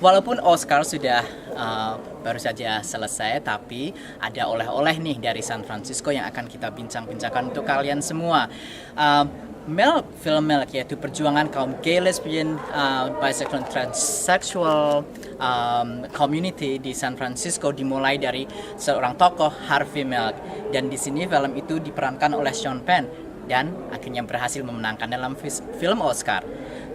Walaupun Oscar sudah baru saja selesai, tapi ada oleh-oleh nih dari San Francisco yang akan kita bincang-bincangkan untuk kalian semua. Milk, film Milk, yaitu perjuangan kaum gay, lesbian, bisexual, transsexual community di San Francisco dimulai dari seorang tokoh, Harvey Milk. Dan di sini film itu diperankan oleh Sean Penn dan akhirnya berhasil memenangkan dalam film Oscar.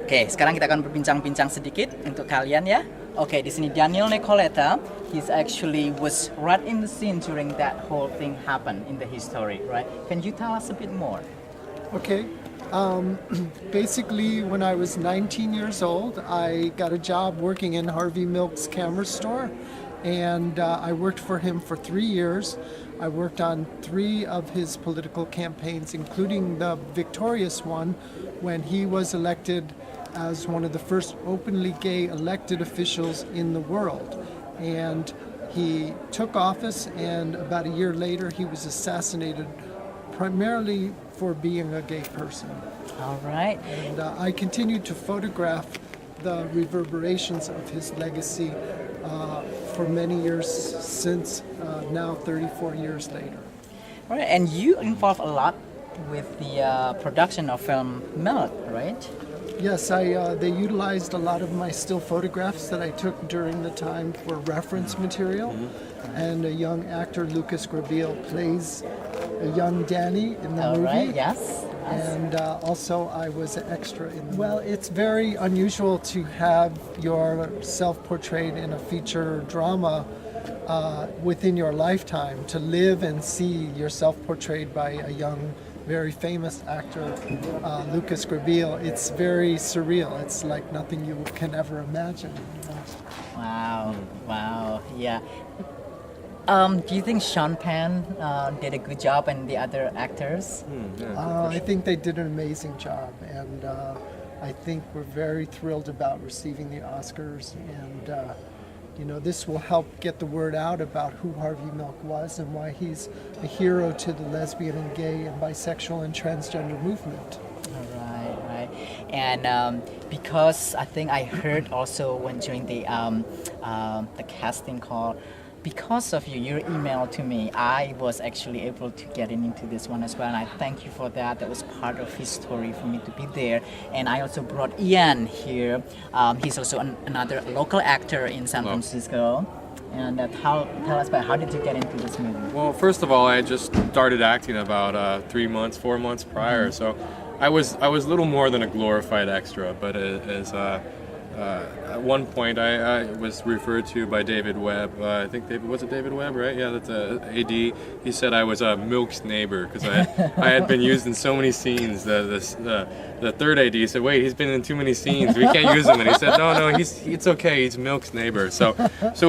Oke, sekarang kita akan berbincang-bincang sedikit untuk kalian ya. Oke, di sini Daniel Nicoletta, he's actually was right in the scene during that whole thing happened in the history, right? Can you tell us a bit more? Okay. Basically, when I was 19 years old, I got a job working in Harvey Milk's camera store, and I worked for him for 3 years. I worked on 3 of his political campaigns, including the victorious one when he was elected as one of the first openly gay elected officials in the world. And he took office, and about a year later, he was assassinated primarily for being a gay person. All right. And I continued to photograph the reverberations of his legacy for many years since, now 34 years later. All right, and you involved a lot with the production of film Milk, right? Yes, they utilized a lot of my still photographs that I took during the time for reference material. And a young actor, Lucas Grabeel, plays a young Danny in the movie. Right, yes. And also I was an extra in the Well, it's very unusual to have yourself portrayed in a feature drama within your lifetime, to live and see yourself portrayed by a young, very famous actor, Lucas Grabeel. It's very surreal. It's like nothing you can ever imagine. Wow, yeah. Do you think Sean Penn did a good job and the other actors? I think they did an amazing job, and I think we're very thrilled about receiving the Oscars, and this will help get the word out about who Harvey Milk was and why he's a hero to the lesbian and gay and bisexual and transgender movement. Right. And because I think I heard also when during the casting call, because of your email to me, I was actually able to get into this one as well, and I thank you for that. That was part of his story for me to be there. And I also brought Ian here. He's also another local actor in San Francisco. And tell us about how did you get into this movie? Well, first of all, I just started acting about 4 months prior, so I was little more than a glorified extra. But at one point, I was referred to by David Webb. I think David Webb, right? Yeah, that's AD. He said I was Milk's neighbor because I had been used in so many scenes. The third AD said, "Wait, he's been in too many scenes. We can't use him." And he said, "No, it's okay. He's Milk's neighbor." So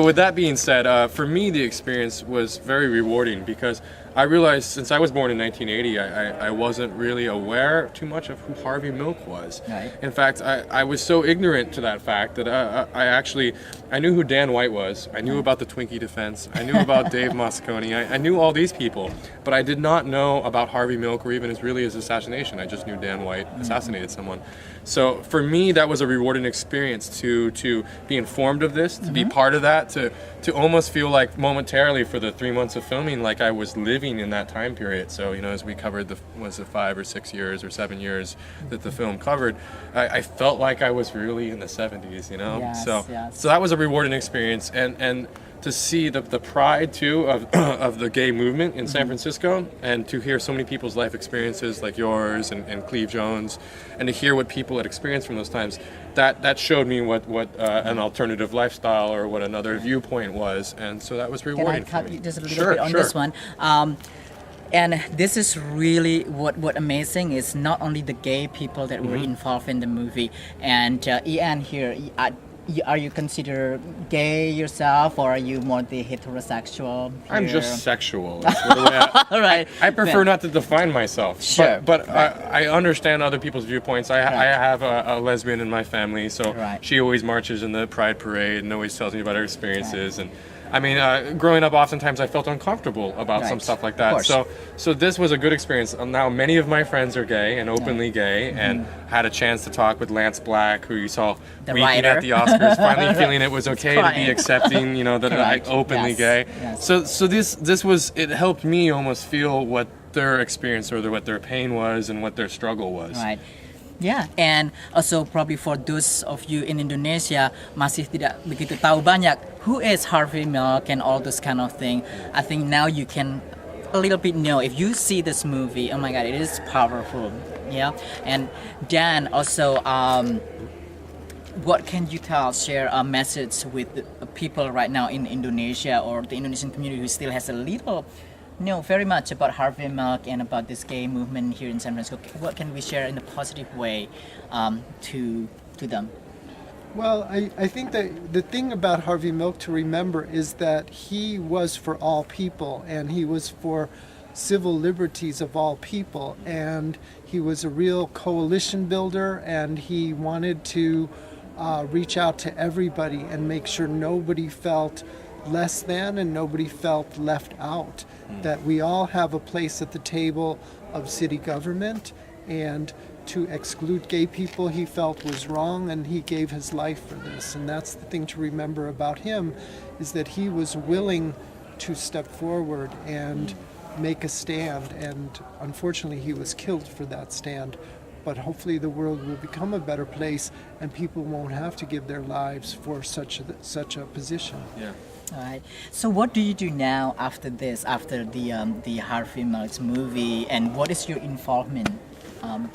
with that being said, for me the experience was very rewarding because I realized since I was born in 1980, I wasn't really aware too much of who Harvey Milk was. Right. In fact, I was so ignorant to that fact that I knew who Dan White was. I knew about the Twinkie defense. I knew about Dave Moscone. I knew all these people, but I did not know about Harvey Milk or even his assassination. I just knew Dan White assassinated someone. So for me, that was a rewarding experience to be informed of this, to be part of that, to almost feel like momentarily for the 3 months of filming, like I was living in that time period. So as we covered the 5 or 6 years or 7 years that the film covered, I felt like I was really in the 70s. Yes, so yes. so that was a rewarding experience, and to see the pride too of the gay movement in San Francisco, and to hear so many people's life experiences like yours and Cleve Jones, and to hear what people had experienced from those times, that showed me what an alternative lifestyle or what another viewpoint was, and so that was rewarding. Can I cut for me. you just a little bit on this one? And this is really what amazing is not only the gay people that were involved in the movie, and Ian here. Are you considered gay yourself, or are you more the heterosexual? Here? I'm just sexual. That's the way All right. I prefer not to define myself. Sure. But I understand other people's viewpoints. I have a lesbian in my family, so Right. she always marches in the Pride Parade and always tells me about her experiences. And I mean, growing up, oftentimes I felt uncomfortable about some Right. stuff like Of that. course. So this was a good experience. Now many of my friends are gay and openly gay, and had a chance to talk with Lance Black, who you saw The weeping writer. at the Oscars, finally feeling it was okay to crying. be accepting, you know, that I Correct. openly Yes. gay. Yes. So this was, it helped me almost feel what their experience or what their pain was and what their struggle was. Right. Yeah, and also probably for those of you in Indonesia masih tidak begitu tahu banyak who is Harvey Milk and all this kind of thing. I think now you can a little bit know if you see this movie. Oh my God, it is powerful. Yeah, and Dan also. What can you share a message with the people right now in Indonesia or the Indonesian community who still has a little, very much about Harvey Milk and about this gay movement here in San Francisco? What can we share in a positive way to them? Well, I think that the thing about Harvey Milk to remember is that he was for all people, and he was for civil liberties of all people, and he was a real coalition builder, and he wanted to reach out to everybody and make sure nobody felt less than and nobody felt left out. That we all have a place at the table of city government, and to exclude gay people he felt was wrong, and he gave his life for this. And that's the thing to remember about him, is that he was willing to step forward and make a stand, and unfortunately he was killed for that stand. But hopefully the world will become a better place and people won't have to give their lives for such a position. Yeah. All right. So what do you do now after this, after the Harvey Milk movie, and what is your involvement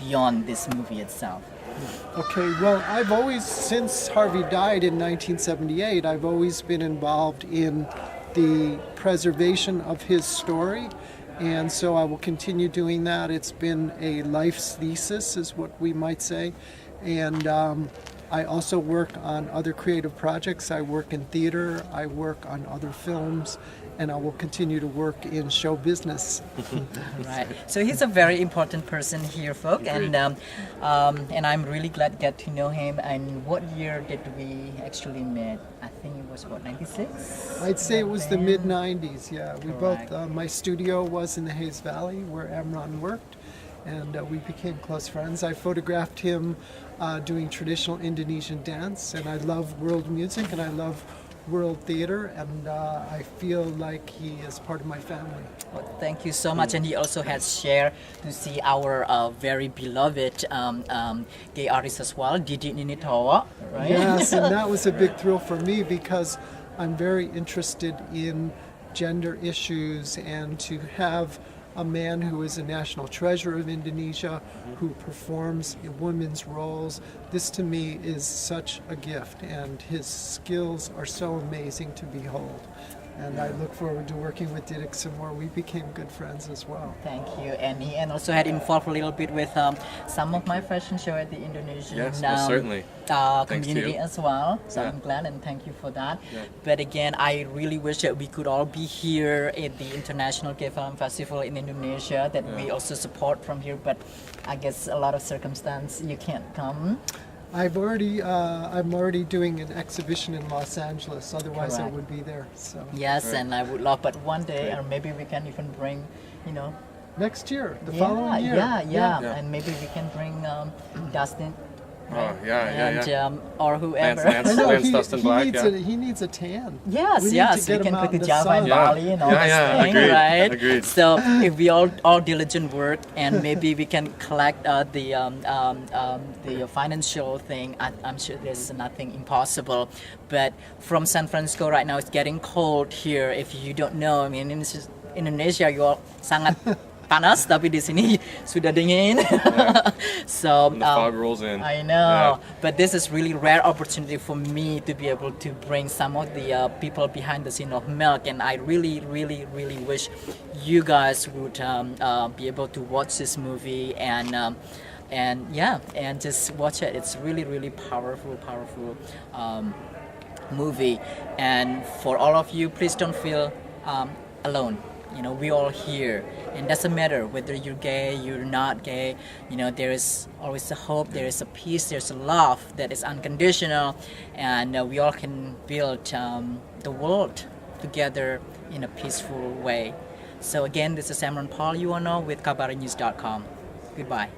beyond this movie itself? Okay, well, I've always, since Harvey died in 1978, I've always been involved in the preservation of his story, and so I will continue doing that. It's been a life's thesis, is what we might say, and I also work on other creative projects. I work in theater, I work on other films, and I will continue to work in show business. Right. So he's a very important person here, folks, and I'm really glad to get to know him. And what year did we actually meet? I think it was 96. I'd say it was the mid-90s, yeah. We Correct. both, my studio was in the Hayes Valley where Amron worked, and we became close friends. I photographed him doing traditional Indonesian dance, and I love world music, and I love world theater, and I feel like he is part of my family. Well, thank you so much. And he also has shared to see our very beloved gay artist as well, Didi Ninitowo, right? Yes, and that was a big thrill for me because I'm very interested in gender issues, and to have a man who is a national treasure of Indonesia, who performs in women's roles. This to me is such a gift, and his skills are so amazing to behold. And I look forward to working with Didik some more. We became good friends as well. Thank you. And he also had involved a little bit with some of my fashion show at the Indonesian Yes, most certainly. Thanks to community you. as well. So Yeah. I'm glad and thank you for that. Yeah. But again, I really wish that we could all be here at the International Gay Film Festival in Indonesia, that we also support from here. But I guess a lot of circumstance you can't come. I'm already doing an exhibition in Los Angeles. Otherwise, I Correct. would be there. So Yes, Right. and I would love, but one day, or maybe we can even bring, next year, the following year. yeah, and maybe we can bring Dustin. Oh, yeah. And, or whoever. Lance. I know Lance Dustin Black, needs yeah. he needs a tan. Yes, we need yes, to get we him can out go to in the Java and sun. Yeah. Bali and all Yeah, this yeah, thing, agreed, right? agreed. So if we all diligent work, and maybe we can collect the financial thing, I'm sure there's nothing impossible. But from San Francisco right now, it's getting cold here. If you don't know, I mean, in Indonesia, you all sangat panas, tapi di sini sudah dingin. So When the fog rolls in. I know, but this is really rare opportunity for me to be able to bring some of the people behind the scene of Milk, and I really, really, really wish you guys would be able to watch this movie and just watch it. It's really, really powerful movie, and for all of you, please don't feel alone. We all here, and doesn't matter whether you're gay, you're not gay. There is always a hope, there is a peace, there's a love that is unconditional, and we all can build the world together in a peaceful way. So again, this is Samron Paul Yuono with KabaraNews.com. Goodbye.